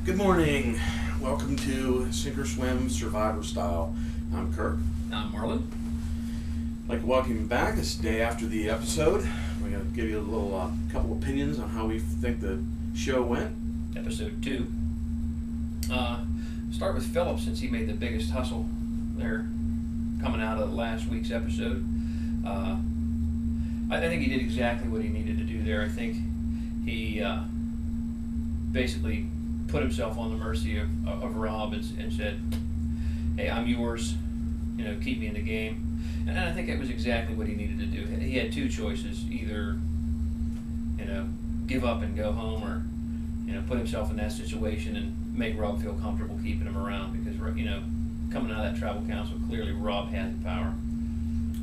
Good morning. Welcome to Sink or Swim Survivor Style. I'm Kirk. I'm Marland. I'd like to welcome you back. It's the day after the episode. We're going to give you a little couple opinions on how we think the show went. Episode 2. Start with Philip, since he made the biggest hustle there coming out of last week's episode. I think he did exactly what he needed to do there. I think he basically put himself on the mercy of Rob and said, hey, I'm yours, keep me in the game. And I think that was exactly what he needed to do. He had two choices: either give up and go home, or put himself in that situation and make Rob feel comfortable keeping him around, because coming out of that tribal council, clearly Rob had the power.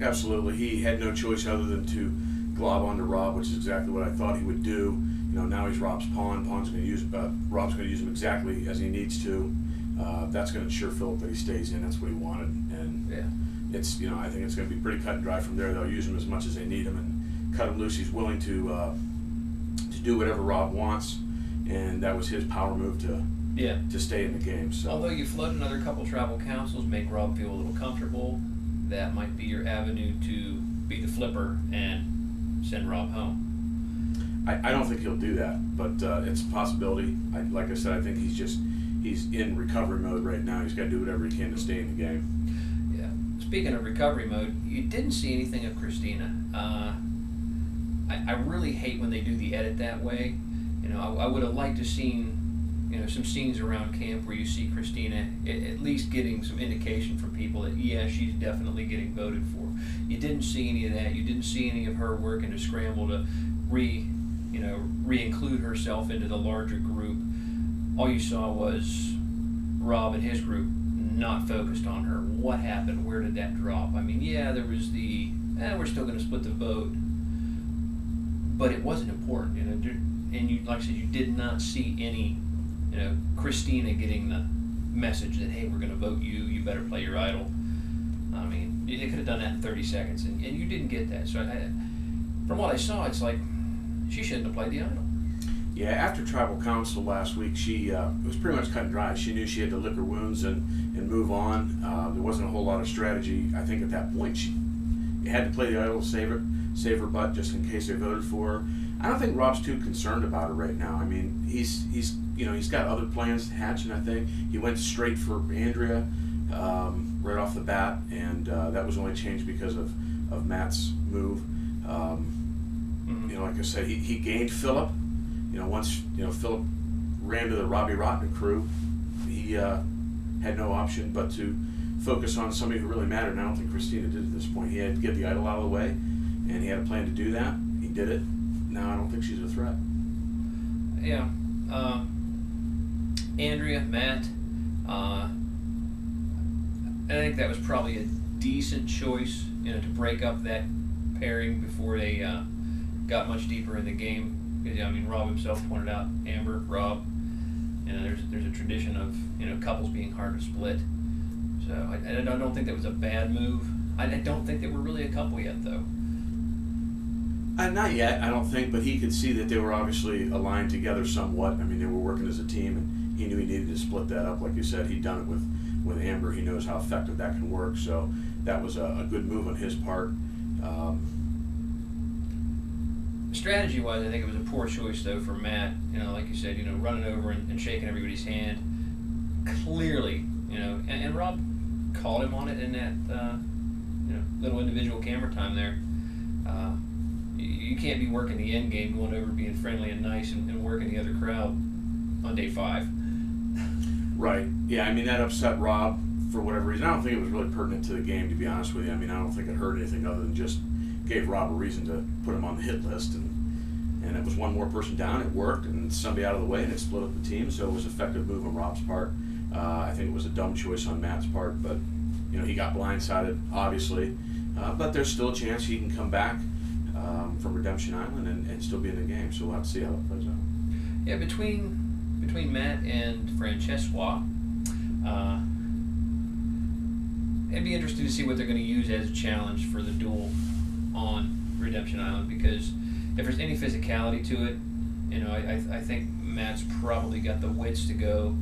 Absolutely. He had no choice other than to glob onto Rob, which is exactly what I thought he would do. Now he's Rob's pawn. Rob's going to use him exactly as he needs to. That's going to ensure Philip that he stays in. That's what he wanted, and yeah, it's I think it's going to be pretty cut and dry from there. They'll use him as much as they need him and cut him loose. He's willing to do whatever Rob wants, and that was his power move to stay in the game. So although you float another couple tribal councils, make Rob feel a little comfortable, that might be your avenue to be the flipper and send Rob home. I don't think he'll do that, but it's a possibility. Like I said, I think he's in recovery mode right now. He's got to do whatever he can to stay in the game. Yeah. Speaking of recovery mode, you didn't see anything of Christina. I really hate when they do the edit that way. I would have liked to seen some scenes around camp where you see Christina at least getting some indication from people that she's definitely getting voted for. You didn't see any of that. You didn't see any of her working to scramble to re-include herself into the larger group. All you saw was Rob and his group not focused on her. What happened? Where did that drop? I mean, there was the we're still going to split the vote, but it wasn't important. And you, like I said, you did not see any Christina getting the message that, hey, we're going to vote you. You better play your idol. I mean, they could have done that in 30 seconds, and you didn't get that. So from what I saw, it's like she shouldn't have played the idol. Yeah, after tribal council last week, she it was pretty much cut and dry. She knew she had to lick her wounds and move on. There wasn't a whole lot of strategy. I think at that point she had to play the idol, save her butt just in case they voted for her. I don't think Rob's too concerned about her right now. I mean, he's got other plans hatching. I think he went straight for Andrea right off the bat, and that was only changed because of Matt's move. Like I said, he gained Philip. Once Philip ran to the Robbie Rotten crew, he had no option but to focus on somebody who really mattered. And I don't think Christina did at this point. He had to get the idol out of the way, and he had a plan to do that. He did it. Now I don't think she's a threat. Yeah. Andrea, Matt, I think that was probably a decent choice, to break up that pairing before they got much deeper in the game. I mean, Rob himself pointed out Amber, Rob. There's a tradition of couples being hard to split. So I don't think that was a bad move. I don't think they were really a couple yet, though. Not yet, I don't think, but he could see that they were obviously aligned together somewhat. I mean, they were working as a team, and he knew he needed to split that up. Like you said, he'd done it with Amber. He knows how effective that can work, so that was a good move on his part. Strategy-wise, I think it was a poor choice, though, for Matt. Like you said, running over and shaking everybody's hand. Clearly, and Rob called him on it in that, little individual camera time there. You can't be working the end game, going over being friendly and nice, and working the other crowd on day 5. Right. Yeah, I mean, that upset Rob for whatever reason. I don't think it was really pertinent to the game, to be honest with you. I mean, I don't think it hurt anything other than just gave Rob a reason to put him on the hit list, and it was one more person down. It worked, and somebody out of the way, and it split up the team. So it was an effective move on Rob's part. I think it was a dumb choice on Matt's part, but he got blindsided, obviously. But there's still a chance he can come back from Redemption Island and still be in the game. So we'll have to see how that plays out. Yeah, between Matt and Francesca, it'd be interesting to see what they're going to use as a challenge for the duel on Redemption Island, because if there's any physicality to it, I think Matt's probably got the wits to go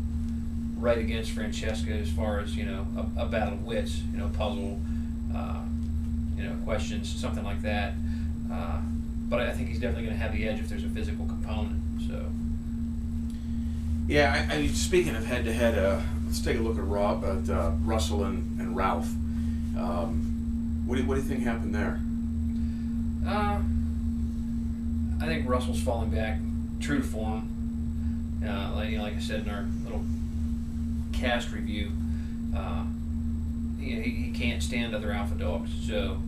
right against Francesca as far as, a battle of wits, puzzle, questions, something like that. But I think he's definitely going to have the edge if there's a physical component. So. Yeah, I mean, speaking of head-to-head, let's take a look at Russell and Ralph. What do you think happened there? I think Russell's falling back, true to form. Like I said in our little cast review, he can't stand other alpha dogs, so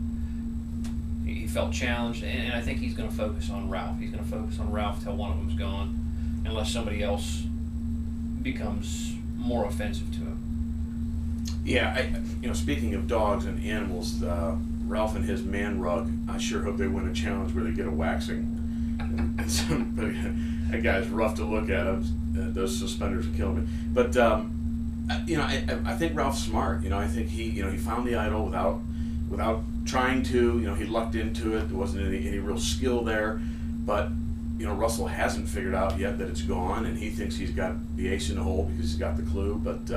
he felt challenged, and I think he's going to focus on Ralph. He's going to focus on Ralph till one of them's gone, unless somebody else becomes more offensive to him. Yeah, speaking of dogs and animals, Ralph and his man rug, I sure hope they win a challenge where they get a waxing. And that guy's rough to look at. Those suspenders are killing me. But I think Ralph's smart. I think he found the idol without trying to. He lucked into it. There wasn't any real skill there. But Russell hasn't figured out yet that it's gone, and he thinks he's got the ace in the hole because he's got the clue. But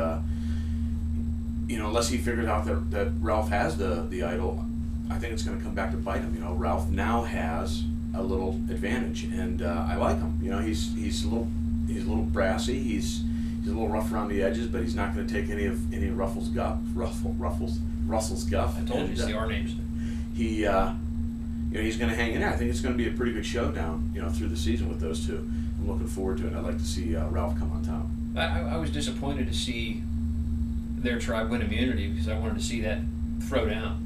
unless he figures out that Ralph has the idol, I think it's going to come back to bite him. Ralph now has a little advantage, and I like him. He's a little brassy. He's a little rough around the edges, but he's not going to take any of Russell's guff. I told you to see our names. He's going to hang in there. I think it's going to be a pretty good showdown, through the season with those two. I'm looking forward to it. I'd like to see Ralph come on top. I was disappointed to see their tribe win immunity because I wanted to see that throwdown.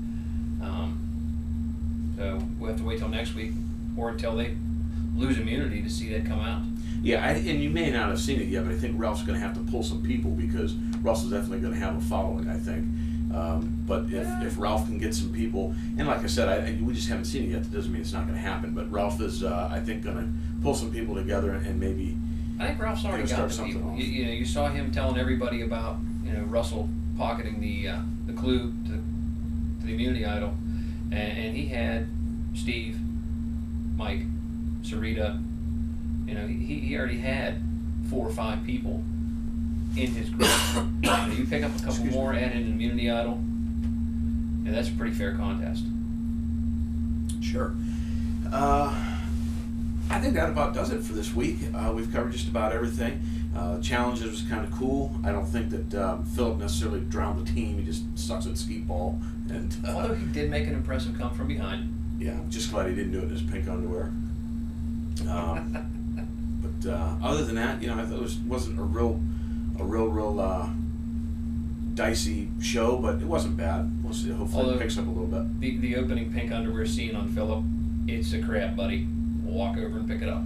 So we'll have to wait till next week or until they lose immunity to see that come out. Yeah, and you may not have seen it yet, but I think Ralph's going to have to pull some people because Russell's definitely going to have a following, I think. But if Ralph can get some people, and like I said, we just haven't seen it yet, that doesn't mean it's not going to happen. But Ralph is, I think, going to pull some people together and maybe. I think Ralph's already got the people. You saw him telling everybody about Russell pocketing the clue to the immunity idol, and he had Steve, Mike, Sarita. He already had 4 or 5 people in his group. You pick up a couple more, add in an immunity idol, and that's a pretty fair contest. Sure. I think that about does it for this week. We've covered just about everything. Challenges was kind of cool. I don't think that Philip necessarily drowned the team. He just sucks at skeet ball. And although he did make an impressive come from behind. Yeah, I'm just glad he didn't do it in his pink underwear. But other than that, I thought it wasn't a real dicey show, but it wasn't bad. We'll see. Hopefully it picks up a little bit. The opening pink underwear scene on Philip, it's a crap, buddy. We'll walk over and pick it up.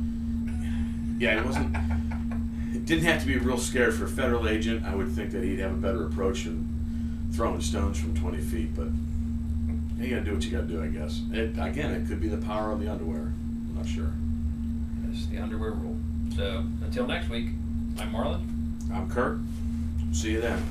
Yeah, it wasn't. It didn't have to be real scared for a federal agent. I would think that he'd have a better approach than throwing stones from 20 feet. But you got to do what you got to do, I guess. It could be the power of the underwear. I'm not sure. That's the underwear rule. So until next week, I'm Marland. I'm Kirk. See you then.